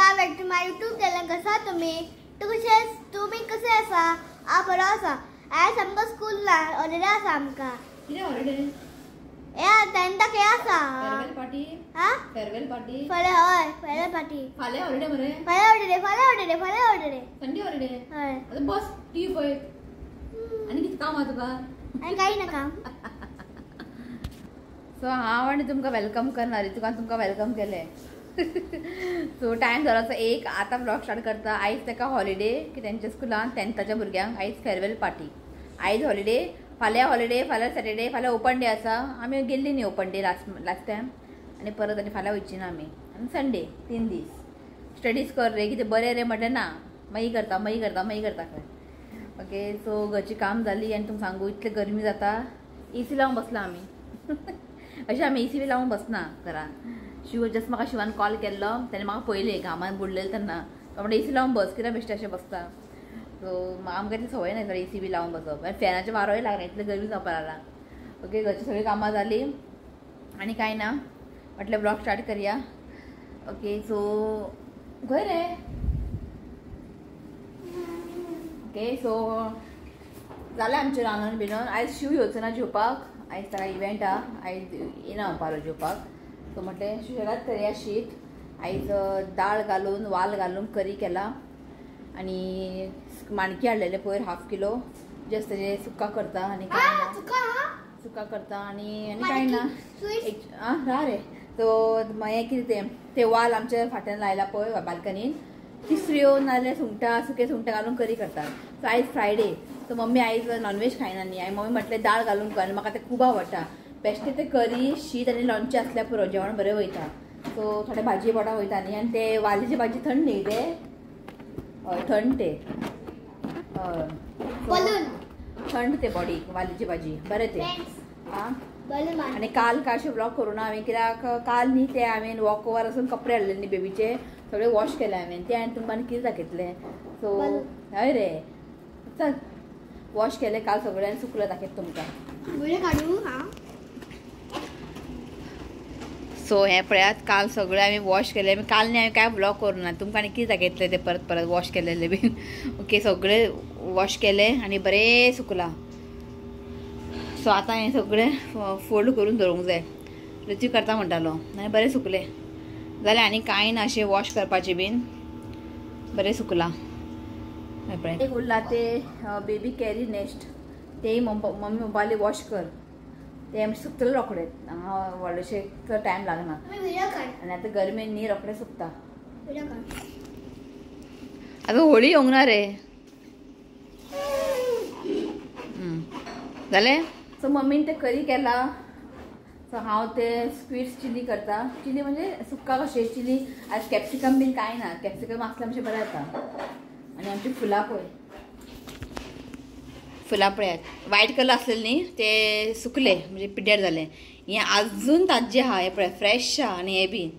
नमस्कार वेलकम माय YouTube channel. कसा तुम्ही कसे आसा? आ बरो आसा. आज आमकां स्कूल ऑर्डर आसा आमकां. कितें ऑर्डर? ए तेंता के आसा? Farewell party. हा? Farewell party. Farewell party. फाल्यां हॉलिडे मरे. फाल्यां ऑर्डर. Sunday holiday. हय. आता बस टीव्ही पळय. आनी कितें काम आहा तुका? आणि काही नका. सो हांव आनी तुमकां वेलकम करना, तुमकां वेलकम केलें. सो टायम जालो आसा 1. आतां ब्लॉग स्टार्ट करता. आयज ताका हॉलिडे की तेंच्या स्कुलान 10th भुरग्यांक आयज फेअरवेल पार्टी. आयज हॉलिडे, फाल्यां हॉलिडे, फाल्यां सॅटर्डे, फाल्यां ओपन डे आसा. आमी गेल्ली न्ही ओपन डे लास्ट टायम आनी परत आनी फाल्यां वयची ना आमी. आनी संडे 3 दीस स्टडीज कर रे, कितें बरें रे म्हटलें ना, मागीर करता खंय. ओके. सो घरची काम जाली आनी तुमकां सांगू इतली गरमी जाता. एसी लावन बसला आमी. अशें आमी एसी बी लावन बसना घरान. जस्ट म्हाका शिवान कॉल केल्लो, ताणें म्हाका पळयलें घामान बुडलेलें तेन्ना. तो म्हणटा एसी लावन बस, कित्याक बेश्टें अशें बसता. सो आमकां ती संवय ना एसी बी लावन बसप आनी फॅनाचो वारोय लागना, इतलें गरमी जावपा लागला. ओके. घरची सगळीं कामां जाली आनी कांय ना म्हटलें ब्लॉग स्टार्ट करया. ओके. सो खंय रे? ओके. सो जालें आमचें रांदून बिनून. आयज शिव येवचो ना जेवपाक, आयज ताका इव्हेंट आहा, आयज येना पारो जेवपाक. सो म्हटलें सुशेगाद करया शीत. आयज दाळ घालून वाल घालून करी केला आनी माणकी हाडलेले पयर 1/2 किलो. जस्ट तेजे सुक्का करता आनी कांय ना. सुक्का करता आनी कांय ना. रा रे. सो हें कितें ते वाल आमच्या फाटल्यान लायला पळय बाल्कनीन, तिसऱ्यो नाजाल्यार सुंगटां, सुके सुंगटां घालून करी करता. सो आयज फ्रायडे. सो मम्मी आयज नॉनवेज खायना न्ही. हांवें मम्मी म्हटलें दाळ घालून कर, म्हाका तें खूब आवडटा. बेश्टें तें करी, शीत आनी लोणचें आसल्यार पुरो जेवण बरें वयता. सो थोडे भाजी पोटाक वयता न्ही. आनी ते वालीची भाजी थंड न्ही ते. हय थंड ते. हय थंड ते बॉडीक वालीची भाजी बरें ते. आं आनी काल कांयशे ब्लॉग करूं ना हांवें, कित्याक काल न्ही ते हांवें वॉक ओवर वचून कपडे हाडले न्ही बेबीचे, सगळे वॉश केले हांवें. ते आनी तुमकां कितें दाखयतलें. सो हय रे चल वॉश केले काल सगळे आनी सुकले दाखयत तुमकां. सो हें पळयात काल सगळे हांवें वॉश केले. काल न्ही हांवें कांय ब्लॉग करूं ना, तुमकां आनी कितें दाखयतलें ते परत वॉश केलेले बीन. ओके. सगळे वॉश केले आनी बरें सुकला. सो आतां हें सगळें फोल्ड करून दवरूंक जाय. ऋतू करता म्हणटालो आनी बरें सुकले. जाल्यार आनी कांय ना अशें वॉश करपाचें बीन, बरें सुकला. एक उरला ते बेबी कॅरी नेस्ट, तेय मम्मी म्हणपाली वॉश कर. ते सुकतले रोखडे, व्हडलेशे टायम लागना. आनी आतां गरमेन न्ही रोखडे सुकता. आतां होळी येवंक ना रे. जालें. सो मम्मीन ते करी केला. सो हांव ते स्क्विड्स चिली करता. चिली म्हणजे सुक्का कशें चिली. आयज कॅप्सिकम बीन कांय ना, कॅप्सिकम आसल्यार मातशें बरें जाता. आनी आमची फुलां पळय, फुलां पळयात वायट कलर आसलेले न्ही ते सुकले म्हणजे पिड्ड्यार जाले. हें आजून ताज्जें आहा, हें पळय फ्रेश आहा. आनी हें बी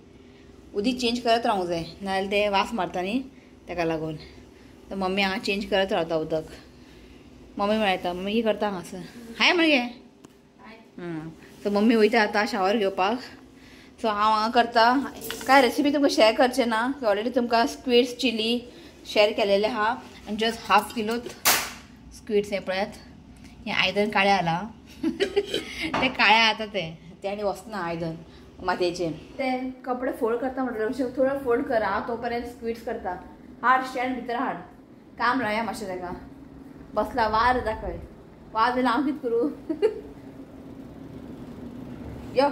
उदीक चेंज करत रावंक जाय, नाजाल्यार ते वास मारता न्ही ताका लागून. तर मम्मी हांगा चेंज करत रावता उदक. मम्मी म्हळ्याता मम्मी कितें करता हांगासर हाय म्हणगे. सो मम्मी वयता आतां शावर घेवपाक. सो हांव हांगा करता. कांय रेसिपी तुमकां शेअर करचें ना, ऑलरेडी तुमकां स्क्विड्स चिली शेअर केलेले आहा. आनी जस्ट 1/2 किलो स्क्विड्स हे पळयात. हें आयदन काळें आला. ते काळें आता ते आनी वचना आयदन मातयेचें. ते कपडे फोल्ड करता म्हटल्यार थोडे फोल्ड कर. हांव तो पर्यंत स्क्विड्स करता. हाड स्टँड भितर हाड. काम लावया मातशें ताका. बसला वार दाखय. वार जाल्यार हांव कितें करूं. यो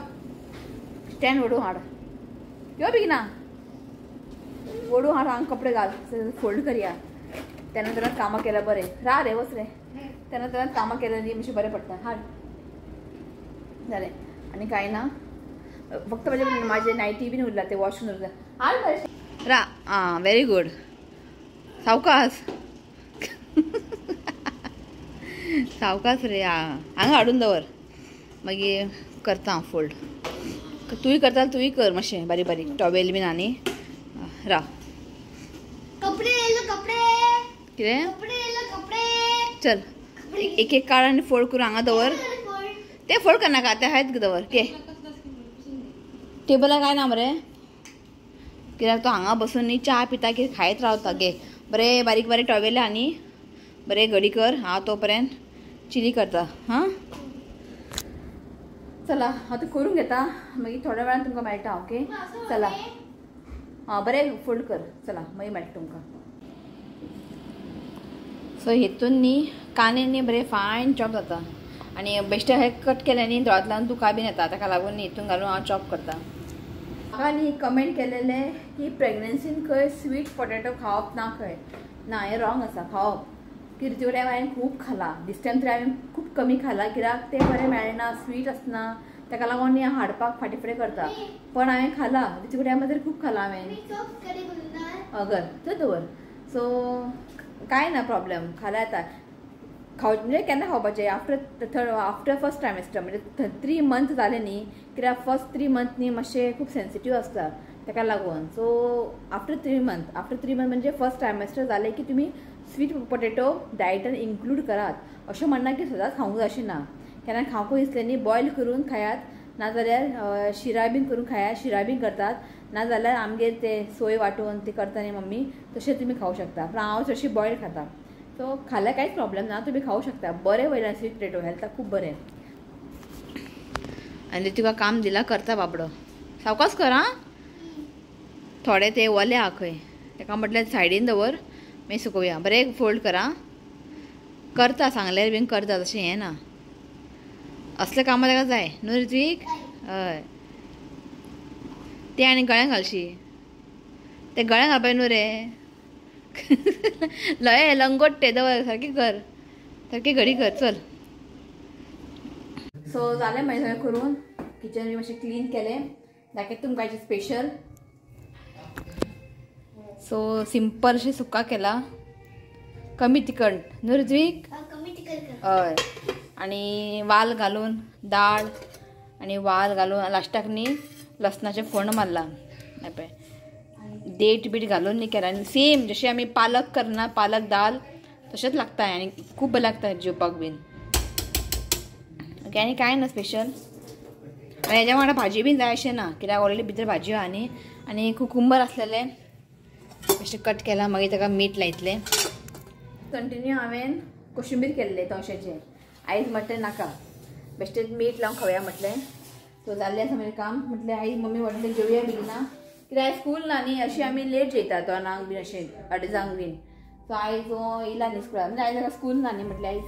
स्टँड ओडूं हाड. यो बेगिना ओडूं हाड. हांगा कपडे घाल फोल्ड करया. त्यानंतर कामां केल्यार बरें. रा रे वच रे. त्यानंतर कामां केल्यार न्ही मातशें बरें पडटा. हाड जालें. आनी कांय ना, फक्त म्हाजे नायटी बीन उरला ते वॉश करून उरला. हाड बरें रा. आं वेरी गूड. सावकास सावकास रे. हांगा हाडून दवर मागीर करता हांव फोल्ड. तुवें करता तुवें कर मातशें बारीक बारीक टॉवेल बीन. आनी रा कितें चल एक एक काड आनी फोल्ड करून हांगा दवर. ते फोल्ड करनाका ते हायत दवर. के टेबलार काय ना मरे. कित्याक तो हांगा बसून न्ही च्या पिता की खायत रावता गे बरे बारीक बारीक टॉवेले आनी बरे घडी कर हांव तो पर्यंत चिली करता हां चला हांव ते करून घेता मागीर थोड्या वेळान तुमकां मेळटा ओके चला हां बरें फोल्ड कर चला मागीर मेळटा तुमकां सो हितून न्ही कांदे न्ही बरे फायन चॉप जाता आनी बेश्टे हे कट केले न्ही दोळ्यांतल्यान दुखा बीन येता ताका लागून न्ही हितून घालून हांव चॉप करता म्हाका न्ही कमेंट केलेले की प्रेग्नन्सीन खंय स्वीट पोटेटो खावप ना खंय ना हें रॉंग आसा खावप कितें कडेन हांवें खूब खाला दिस टायम तरी हांवें खूब कमी खाला कित्याक तें बरें मेळना स्वीट आसना ताका लागून न्ही हांव हाडपाक फाटी फुडें करता पण हांवें खाला दिस कडेन तरी खूब खाला हांवें अगर थंय दवर सो कांय ना प्रॉब्लेम खाला येता म्हणजे केन्ना खावपाचें आफ्टर फर्स्ट ट्रायमेस्टर म्हणजे 3 मंथ जाले न्ही कित्याक फर्स्ट 3 मंथ न्ही मातशे खूब सेन्सिटीव आसता ताका लागून सो आफ्टर 3 मंथ म्हणजे फर्स्ट ट्रायमेस्टर जाले की तुमी स्वीट पोटेटो डायटान इन्क्लूड करात अशें म्हणना की सदांच खावंक जाय अशें ना केन्ना खावंक दिसलें न्ही बॉयल करून खायात नाजाल्यार शिरा बीन करून खायात शिरा बीन करतात नाजाल्यार आमगेर ते सोय वांटून ते करता न्ही मम्मी तशें तुमी खावं शकता पूण हांव चडशी बॉयल खाता सो खाल्यार कांयच प्रॉब्लेम ना तुमी खावं शकता बरें वयल्यान स्वीट पोटेटो हेल्थाक खूब बरें आनी तुका काम दिला करता बाबडो सावकास कर आं थोडे ते ओले आहा खंय ताका म्हटल्यार सायडीन दवर मागीर सुकोवया बरें फोल्ड कर आं करता सांगल्यार बीन करता तशें हें ना असले कामां ताका जाय न्हू ऋत्वीक हय ते आनी गळ्यांत घालशी ते गळ्यांत घालपाक न्हू रे लय लंगोट ते दवर सारकी घडी कर चल सो जालें मागीर सगळें करून किचन बी मातशें क्लीन केलें दाखयता तुमकां हेजें स्पेशल सो सिंपल अशें सुका केला कमी तिखट न्हू ऋत्वीक हय आनी वाल घालून दाळ आनी वाल घालून लास्टाक न्ही लसणाचें फोण्ण मारला पळय डेट बीट घालून न्ही केला आनी सेम जशें आमी पालक करना पालक दाल तशेंच लागता आनी खूब बरें लागता जेवपाक बीन ओके आनी कांय ना स्पेशल आनी हेज्या वांगडा भाजी बीन जाय अशें ना कित्याक ऑलरेडी भितर भाजयो आहा न्ही आनी कुकुंबर आसलेले अशें कट केला मागीर ताका मीठ लायतलें कंटिन्यू हांवें कोशिंबीर केल्ले तवशाचें आयज म्हटलें नाका बेश्टें मीठ लावन खावया म्हटलें सो जाल्लें आसा म्हजें काम म्हटलें आई मम्मी म्हटलें जेवया बेगिना कित्याक स्कूल ना न्ही अशी आमी लेट जेयता 2 बीन अशें 2:30 बीन सो आयज येयला न्ही स्कुलान म्हणजे आयज ताका स्कूल ना न्ही म्हटल्यार आयज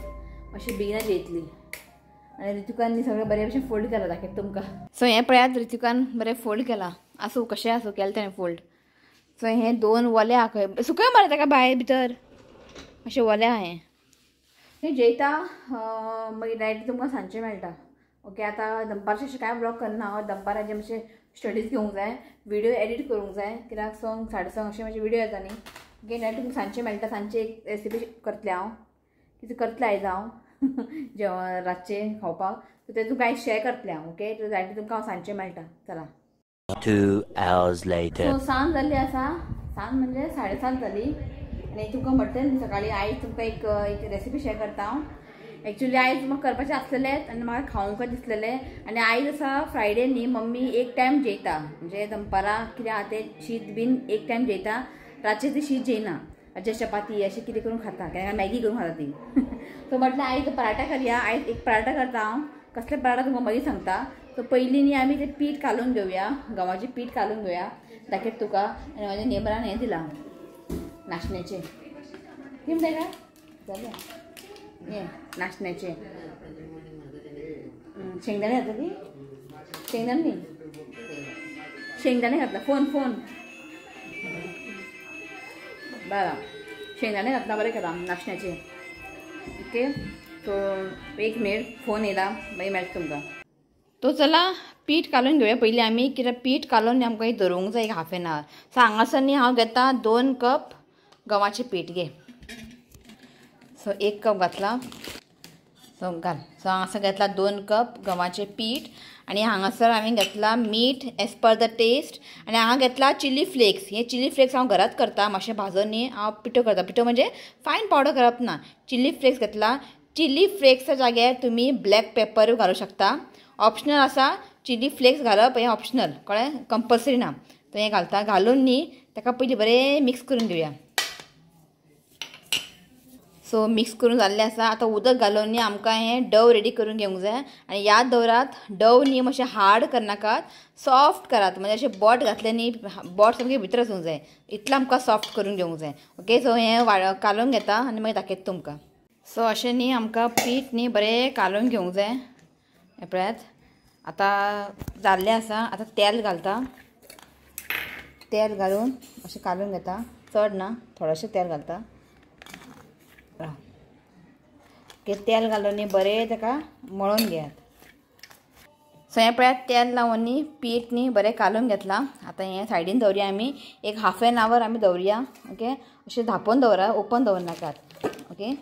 मातशी बेगिना जेयतली आनी ऋतुकान न्ही सगळें बरें भशेन फोल्ड केला दाखयता तुमकां सो हें पळयात ऋतुकान बरें फोल्ड केला आसूं कशें आसूं केलें तेणें फोल्ड सो हें 2 वले आहा खंय सुकय मरे ताका भायर भितर अशें वलें आहा हें जेयता मागीर डायरेक्ट तुमकां सांजचें मेळटा ओके आतां दनपारचें अशें कांय ब्लॉग करना हांव दनपाराचें मातशें स्टडीज घेवंक जाय व्हिडियो एडीट करूंक जाय कित्याक 2:30 अशें मातशें व्हिडियो येता न्ही ओके डायरेक्ट तुमकां सांजचें मेळटा सांजचें एक रेसिपी करतलें हांव कितें करतलें आयज हांव जेवण रातचें खावपाक सो तें तुमकां आयज शेअर करतलें हांव ओके डायरेक्ट तुमकां हांव सांजचें मेळटा चला 2 hours later सो सांज जाल्ली आसा सांज म्हणजे 7:30 जाली आनी तुमकां म्हटलें सकाळीं आयज तुमकां एक रेसिपी शेअर करता हांव एक्चुअली आयज म्हाका करपाचें आसलेलें आनी म्हाका खावंक दिसलेलें आनी आयज आसा फ्रायडे न्ही मम्मी एक टायम जेयता म्हणजे दनपारां कितें आहा तें शीत बीन एक टायम जेयता रातचें ती शीत जेयना अशें चपाती अशें कितें करून खाता केन्ना मॅगी करून खाता ती सो म्हटलें आयज पराठा करया आयज एक पराठा करता हांव कसले पराठा तुमकां मागीर सांगता सो पयलीं न्ही आमी तें पीठ कालून घेवया गंवाचें पीठ कालून घेवया दाखयता तुका आनी म्हाज्या नेबरान हें दिलां नाशण्याचें कितें तें काय जालें हें नाशण्याचें शेंगदाणे घातला ती शेंगदाणे न्ही शेंगदाणे घातला फोन बरं शेंगदाणे घातला बरें केला नाशण्याचें ओके सो 1 मिनिट फोन येयला मागीर मेळटा तुमकां तो चला पीठ कालून घेवया पयलीं आमी कित्याक पीठ कालून आमकां दवरूंक जाय 1/2 hour सो हांगासर न्ही हांव घेता 2 कप गंवाचें पीठ घे सो 1 कप घातला सो घाल सो हांगासर घेतला 2 कप गंवाचें पीठ आनी हांगासर हांवें घेतला मीठ एज पर द टेस्ट आनी हांगा घेतला चिली फ्लेक्स हे चिली फ्लेक्स हांव घरात करता मातशें भाजून न्ही हांव पिठो करता पिठो म्हणजे फायन पावडर करप ना चिली फ्लेक्स घेतला चिली फ्लेक्सच्या जाग्यार तुमी ब्लॅक पेपर घालूं शकता ऑप्शनल आसा चिली फ्लेक्स घालप हें ऑप्शनल कळ्ळें कंपल्सरी ना तो हें घालता. घालून न्ही ताका पयलीं बरें मिक्स करून घेवया. सो मिक्स करून जाल्लें आसा. आतां उदक घालून न्ही आमकां हें डव रेडी करून घेवंक जाय. आनी याद दवरात, डव न्ही मातशें हार्ड करनाकात, सॉफ्ट करात. म्हणजे अशें बोट घातलें न्ही बोट सामकें भितर वचूंक जाय, इतलें आमकां सॉफ्ट करून घेवंक जाय. ओके. सो हें कालोवन घेता आनी मागीर दाखयता तुमकां. सो अशें न्ही आमकां पीठ न्ही बरें कालोवन घेवंक जाय. हे पळयात आतां जाल्लें आसा. आतां तेल घालता. तेल घालून अशें कालोवन घेता. चड ना, थोडेंशें तेल घालता. ओके. तेल घालून न्ही बरें ताका मळून घेयात. सो हें पळयात तेल लावन न्ही पीठ न्ही बरें कालोवन घेतलां. आतां हें सायडीन दवरया आमी. एक हाफ एन आवर आमी दवरया. ओके. अशें धांपोवन दवरा, ओपन दवरनाकात. ओके.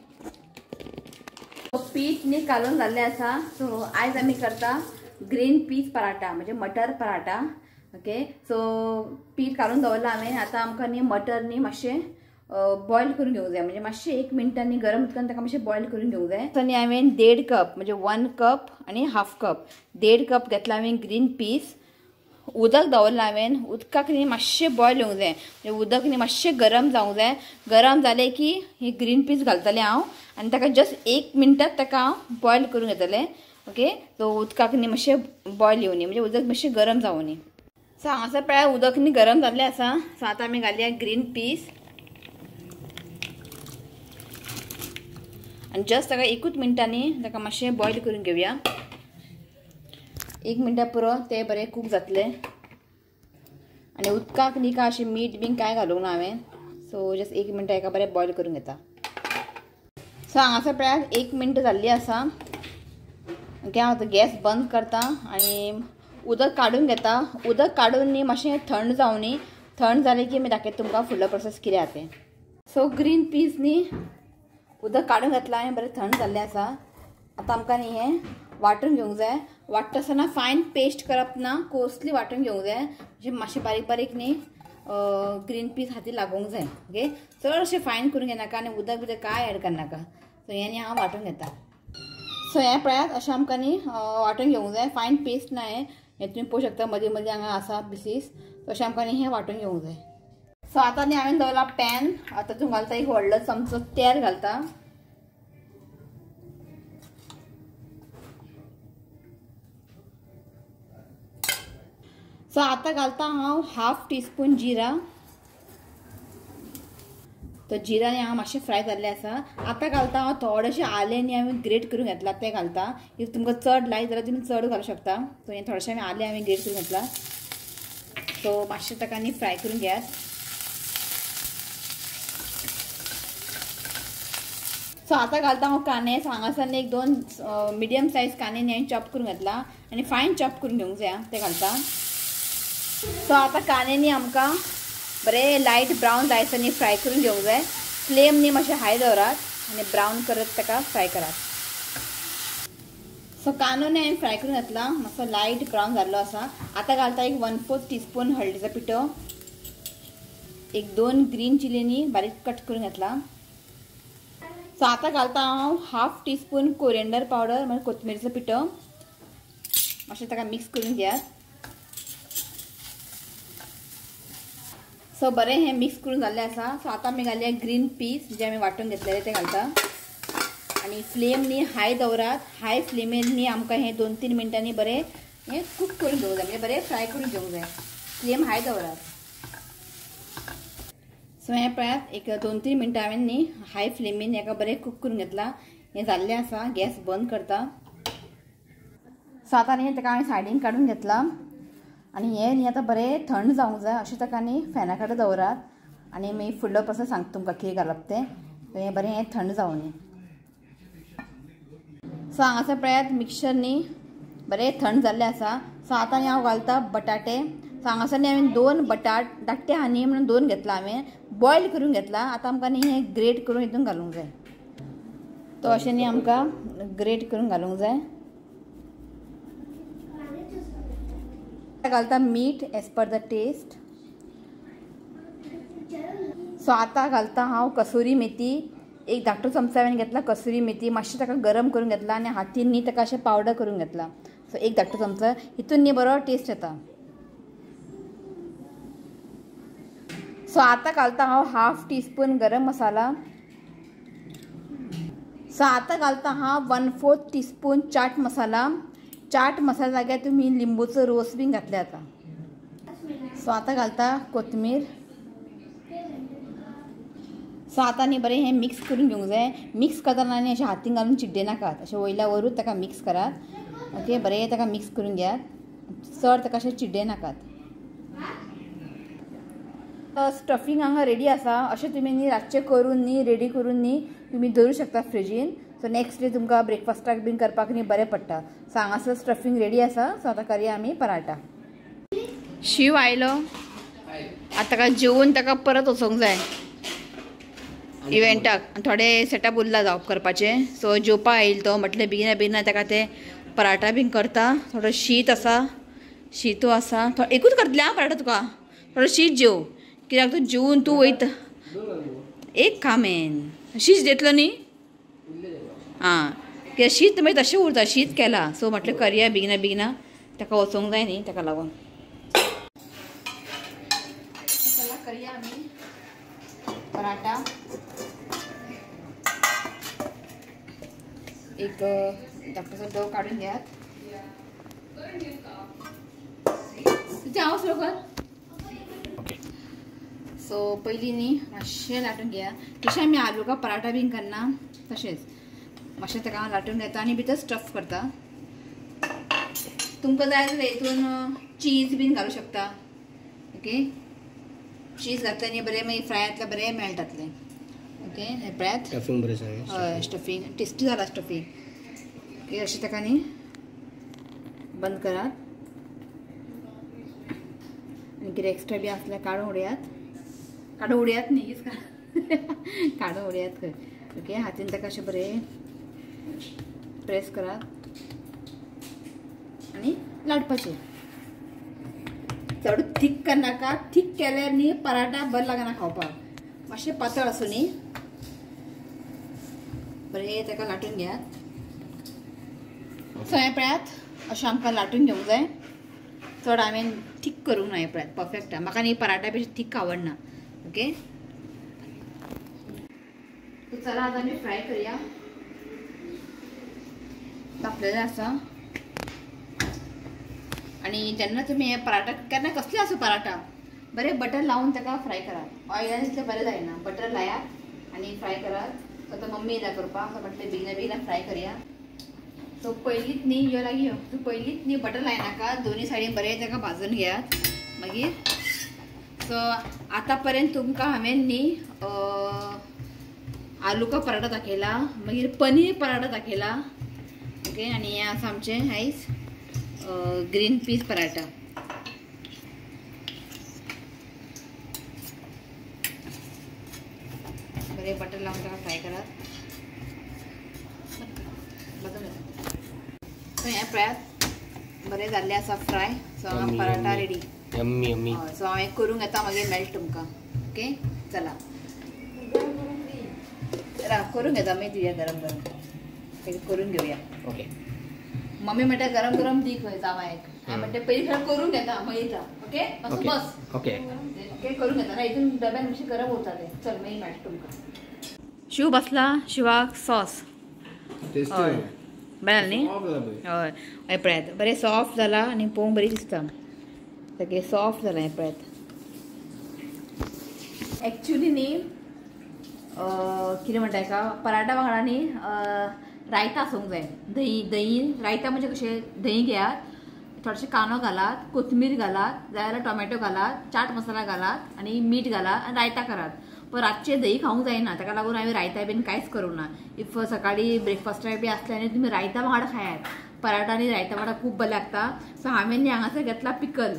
पीठ न्ही कालोवन जाल्लें आसा. सो आयज आमी करता ग्रीन पीस पराठा म्हणजे मटर पराठा. ओके. सो पीठ कालोवन दवरलां हांवें. आतां आमकां न्ही मटर न्ही मातशें बॉयल करून घेवंक जाय. म्हणजे मातशें 1 मिनटांनी गरम उदकान ताका मातशें बॉयल करून घेवंक जाय. आतां न्ही हांवें 1.5 कप म्हणजे 1 कप आनी हाफ कप 1.5 कप घेतला हांवें ग्रीन पीस. उदक दवरलां हांवें. उदकाक न्ही मातशें बॉयल येवंक जाय. म्हणजे उदक न्ही मातशें गरम जावंक जाय. गरम जालें की ही ग्रीन पीस घालतलें हांव आनी ताका जस्ट 1 मिनटात ताका हांव बॉयल करून घेतलें. ओके. सो उदकाक न्ही मातशें बॉयल येवनी, म्हणजे उदक मातशें गरम जावनी. सो हांगासर पळय उदक न्ही गरम जाल्लें आसा. सो आतां आमी घालया ग्रीन पीस आनी जस्ट ताका 1 मिनटांनी ताका मातशें बॉयल करून घेवया. 1 मिनटा पुरो तें बरें कूक जातलें. आनी उदकाक न्ही काय अशें मीठ बीन कांय घालूंक ना हांवें. सो जस्ट 1 मिनटा हेका बरें बॉयल करून घेता. सो हांगासर पळयात 1 मिनट जाल्ली आसा. ओके. हांव आतां गॅस बंद करता आनी उदक काडून घेता. उदक काडून न्ही मातशें थंड जावनी. थंड जालें की मागीर दाखयता तुमकां फुडलो प्रोसेस कितें आसा तें. सो ग्रीन पीस न्ही उदक काडून घातलां हांवें, बरें थंड जाल्लें आसा. आतां आमकां न्ही हें वांटून घेवंक जाय. वांटता आसतना फायन पेस्ट करप ना, कोर्सली वांटून घेवंक जाय. म्हणजे मातशें बारीक बारीक न्ही ग्रीन पीस हाती लागूंक जाय. ओके. चड अशें फायन करून घेनाका आनी उदक बिदक कांय एड करनाका. सो हें न्ही हांव वांटून घेता. सो हें पळयात अशें आमकां न्ही वांटून घेवंक जाय. फायन पेस्ट ना हें तुमी पळोवंक शकता. मदीं मदीं हांगा आसा पिसीस. तशें आमकां न्ही हें वांटून घेवंक जाय. सो आतां न्ही हांवें दवरला पॅन. आतां तातूंत घालता एक व्हडलो चमचो तेल घालता. सो आतां घालता हांव हाफ टीस्पून जिरा. तो जिरा न्ही हांव मातशें फ्राय जाल्लें आसा. आतां घालता हांव थोडेशें आलें न्ही हांवें ग्रेट करून घेतला तें घालता. इफ तुमकां चड लायक जाल्यार तुमी चड घालूं शकता. सो हें थोडेशें हांवें आलें हांवें ग्रेट करून घेतला. सो मातशें ताका न्ही फ्राय करून घेयात. सो आतां घालता हांव कांदे. सो हांगासर एक 2 मिडियम सायज कांदे न्ही हांवें चॉप करून घेतला आनी फायन चॉप करून घेवंक जाय तें घालता. सो आतां कांदे न्ही आमकां बरें लायट ब्रावन जायसर न्ही फ्राय करून घेवंक जाय. फ्लेम न्ही मातशें हाय दवरात आनी ब्रावन करत ताका फ्राय करात. सो कांदो न्ही हांवें फ्राय करून घातला. मातसो लायट ब्रावन जाल्लो आसा. आतां घालता एक 1/4 टीस्पून हळदीचो पिठो. एक 2 ग्रीन चिली न्ही बारीक कट करून घातला. सो आतां घालता हांव हाफ टीस्पून कोरिएंडर पावडर म्हणजे कोथमिरेचो पिठो. मातशें ताका मिक्स करून घेयात. सो बरें हें मिक्स करून जाल्लें आसा. सो आतां आमी घालया ग्रीन पीस जे आमी वांटून घेतलेले ते घालता. आनी फ्लेम न्ही हाय दवरात. हाय फ्लेमेर न्ही आमकां हें 2-3 मिनटांनी बरें हें कूक करून घेवंक जाय, म्हणजे बरें फ्राय करून घेवंक जाय. फ्लेम हाय दवरात. सो हें पळयात एक 2-3 मिनटां हांवें न्ही हाय फ्लेमीन हेका बरें कूक करून घेतला. हें जाल्लें आसा. गॅस बंद करता. सो आतां न्ही ताका हांवें सायडीन काडून घेतला आनी हें न्ही आतां बरें थंड जावंक जाय. अशें ताका न्ही फॅना कडेन दवरात आनी मागीर फुडलो प्रोसेस सांगता तुमकां कितें घालप तें. सो हें बरें हें थंड जावनी. सो हांगासर पळयात मिक्सचर न्ही बरें थंड जाल्लें आसा. सो आतां न्ही हांव घालता बटाटे. सो हांगासर न्ही हांवें 2 बटाट धाकटे आहा न्ही म्हणून 2 घेतला हांवें. बॉयल करून घेतला. आतां आमकां न्ही हें ग्रेट करून हितून घालूंक जाय. तो अशें न्ही आमकां ग्रेट करून घालूंक जाय. घालता मीठ as per the taste. So आतां घालता हांव कसुरी मेथी. एक धाकटो चमचो हांवें घेतला कसुरी मेथी. मातशें ताका गरम करून घेतला आनी हातीन न्ही ताका अशें पावडर करून घेतला. सो एक धाकटो चमचो हितून न्ही बरो टेस्ट येता. सो आता घालता हांव 1/2 टीस्पून गरम मसाला. सो आता घालता हांव 1/4 टीस्पून चाट मसाला. चाट मसाला जाग्यार तुम्ही लिंबूचो रोस बीन घातले आता. सो आता घालता कोथमीर. सो आता न्ही बरें हें मिक्स करून घेवंक जाय. मिक्स करतना आनी अशें हातीन घालून चिड्डे नाकात. अशें वयल्या वरूच ताका मिक्स करात. ओके, बरें ताका मिक्स करून घेयात. चड ताका अशें चिड्डे नाकात. स्टफींग हांगा रेडी आसा. अशें तुमी न्ही रातचें करून न्ही रेडी करून न्ही तुमी दवरूं शकता फ्रिजीन. सो नेक्स्ट डे तुमकां ब्रेकफास्टाक बीन करपाक न्ही बरें पडटा. सो हांगासर स्टफींग रेडी आसा. सो आतां करया आमी पराठा. शिव आयलो आतां ताका जेवून ताका परत वचोंक जाय इव्हेंटाक. थोडे सेटअप उरला जावप करपाचें. सो जेवपा येयलो तो म्हटलें बेगिना बेगिना ताका ते पराठा बीन करता. थोडो शीत आसा, शीतू आसा. एकूच करतलें आं पराठा तुका. थोडो शीत जेव कित्याक तूं जेवून तूं वयता. एक खामेन शीत देतलो न्ही. आं कित्याक शीत मागीर तशें उरता. शीत केला. सो म्हटलें करया बेगिना बेगिना ताका वचोंक जाय न्ही ताका लागून. करया आमी पराठा. एक धाकटोसो डो काडून घेयात. तुजें हांव सुरू कर. सो पयलीं न्ही मातशें लाटून घेया. जशें आमी आलू का पराठा बीन करना तशेंच मातशें ताका लाटून घेता आनी भितर स्टफ करता. तुमकां जाय जाल्यार हितून चीज बीन घालूं शकता. ओके, चीज घातलें न्ही बरें मागीर फ्रायातलें बरें मेळटातलें. ओके, हे पळयात स्टफींग बरें जालें. हय स्टफींग टेस्टी जाला स्टफींग. ओके, अशें ताका न्ही बंद करात. आनी कितें एक्स्ट्रा बी आसल्यार काडून उडयात. काडून उडयात न्ही काडून उडयात खंय. ओके, हातीन ताका अशें बरें प्रेस करात आनी लाटपाचें. चड थीक करनाका. थीक केल्यार न्ही पराठा बरें लागना खावपाक. मातशें पातळ आसूं न्ही. बरें ताका लाटून घेयात. सो हें पळयात अशें आमकां लाटून घेवंक जाय. चड हांवें थीक करूंक ना. हें पळयात परफेक्ट आहा. म्हाका न्ही पराठा पेक्षा थीक आवडना. ओके, सो चला आतां आमी फ्राय करया. तापलेलें आसा. आनी जेन्ना तुमी हे पराठा केन्ना कसले आसूं पराठा बरें बटर लावन ताका फ्राय करात. ऑयलान इतलें बरें जायना. बटर लायात आनी फ्राय करात. सो आतां मम्मी येयला करपाक. सो म्हटलें बेगिना बेगिना फ्राय करया. सो पयलींच न्ही यो लागीं यो. सो पयलींच न्ही बटर लायनाका. दोनी सायडीन बरें ताका भाजून घेयात मागीर. सो आतां पर्यंत तुमकां हांवें न्ही आलू का पराठा दाखयला, मागीर पनीर पराठा दाखयला. ओके, आनी हें आसा आमचें आयज ग्रीन पीस पराठा. बरें बटर लावन ताका फ्राय करात. सो हें पळयात बरें जाल्लें आसा फ्राय. सो हांगा paratha ready. Yummy yummy. So हांवें करूंक येता मागीर मेळटा तुमकां. ओके, चला करूंक येता मागीर दिया गरम गरम. तेका करून घेवया. ओके, मम्मी म्हणटा गरम गरम दी खंय जावायक. हांवें म्हणटा पयलीं खंय करूंक येता मागीर येता. ओके, बस बस. ओके ओके, करूंक येता ना. हितून डब्यान मातशें गरम उरता तें. चल मागीर मेळटा तुमकां. शिव बसला. शिवाक सॉस हय बरें न्ही. हय हें पळयात बरें सॉफ्ट जाला आनी पळोवंक बरी दिसता. सगळें सॉफ्ट जालां. हें पळयात एक्चुली न्ही कितें म्हणटा हेका पराठा वांगडा न्ही रायता आसूंक जाय. दही रायता म्हणजे कशें दही घेयात, थोडेशें कांदो घालात, कोथमीर घालात, जाल्यार टोमॅटो घालात, चाट मसाला घालात आनी मीठ घालात आनी रायता करात. पण रातचें दही खावंक जायना. ताका लागून हांवें रायता बीन कांयच करूंक ना. इफ सकाळी ब्रेकफास्टाक बी आसलें आनी तुमी रायता वांगडा खायात. पराठा आनी रायता वांगडा खूब बरें लागता. सो हांवें न्ही हांगासर घेतला पिकल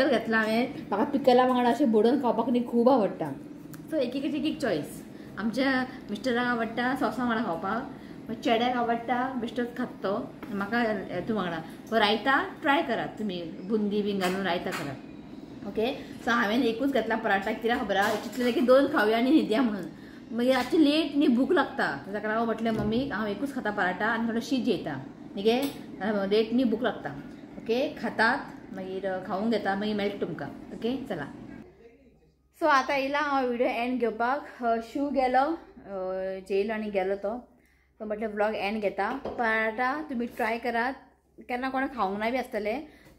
घेतला हांवें. म्हाका पिकला वांगडा अशें बुडोवन खावपाक न्ही खूब आवडटा. सो एक एक चॉयस. आमच्या मिस्टराक आवडटा सॉसा वांगडा खावपाक, चेड्याक आवडटा बेश्टोच खात तो. म्हाका हेतू वांगडा रायता ट्राय करात तुमी. बुंदी बीन घालून रायता करात. ओके, सो हांवें एकूच घेतला पराठा. कित्याक खबर आहा चिंतलें की 2 खावया आनी न्हिदया म्हणून. मागीर रातचें लेट न्ही भूक लागता. ताका लागून म्हटलें मम्मी हांव एकूच खाता पराठा आनी थोडो शीत जेयता न्ही गे. लेट न्ही भूक लागता. ओके, खातात मागीर खावंक घेता मागीर मेळटा तुमकां. ओके, चला. सो आता येयला हांव व्हिडिओ एंड घेवपाक. शू गेलो जेल आनी गेलो तो म्हटल्यार व्लॉग एंड घेता. पराठा तुमी ट्राय करात. केन्ना कोणा खावंक ना बी आसतले.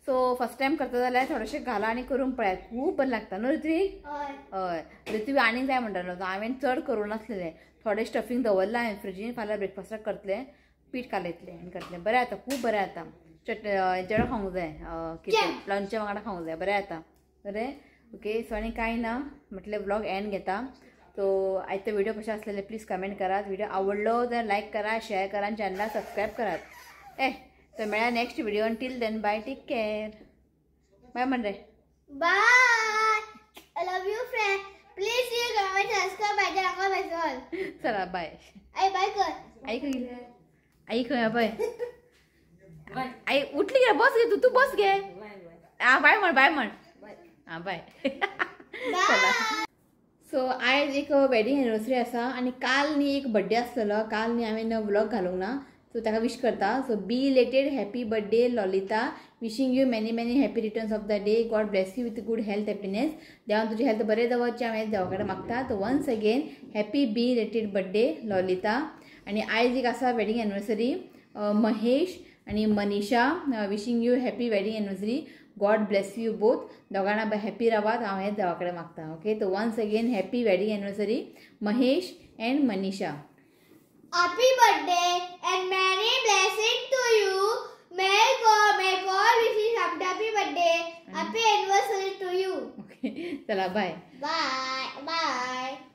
सो फर्स्ट टायम करता जाल्यार थोडेशें घाला आनी करून पळयात. खूब बरें लागता न्हू ऋत्वीक. हय ऋत्वीक आनीक जाय म्हणटालो तो. हांवें चड करूं नासलेलें. थोडें स्टफींग दवरलां हांवें फ्रिजीन. फाल्यां ब्रेकफास्टाक करतलें. पीठ कालयतलें आनी करतलें. बरें जाता खूब बरें जाता. हेचे वांगडा खावंक जाय कितें लंचा वांगडा खावंक जाय. बरें जाता. बरें ओके. सो आनी कांय ना म्हटल्यार व्लॉग एंड घेता. तो आयज तो व्हिडिओ कशें आसलेले प्लीज कमेंट करात. व्हिडिओ आवडलो जाल्यार लायक करा, शेअर करा आनी चॅनलाक सबस्क्रायब करात. तो मेळ्या next video. Till then bye. Take care. Bye म्हण रे. Bye. I love you friend. Please you comment subscribe bye नाका बाय. चला बाय. आई बाय कर. आई खंय बाय. आई उठली गे. बस गे तू बस गे. बाय म्हण. बाय. चला. सो आयज एक वेडिंग एनिवर्सरी आसा आनी काल न्ही एक बर्थडे आसतलो. काल न्ही हांवें व्लॉग घालूंक ना. सो ताका विश करता. So be related happy birthday Lalita. Wishing you many many happy returns of the day. God bless you with good health happiness. देवान तुजी हेल्थ बरें दवरचें हांवें देवा कडेन मागता. तो once again happy belated birthday Lalita. आनी आयज एक आसा वेडिंग एनिवर्सरी महेश आनी Manisha. Wishing you happy wedding anniversary. God bless you both. दोगांना हॅपी रावात हांव हें देवा कडेन मागता. ओके. तो once again happy wedding anniversary Mahesh and Manisha. Happy birthday and many blessings to you. May God wish you happy birthday, happy anniversary to you. Okay. चला bye. Bye.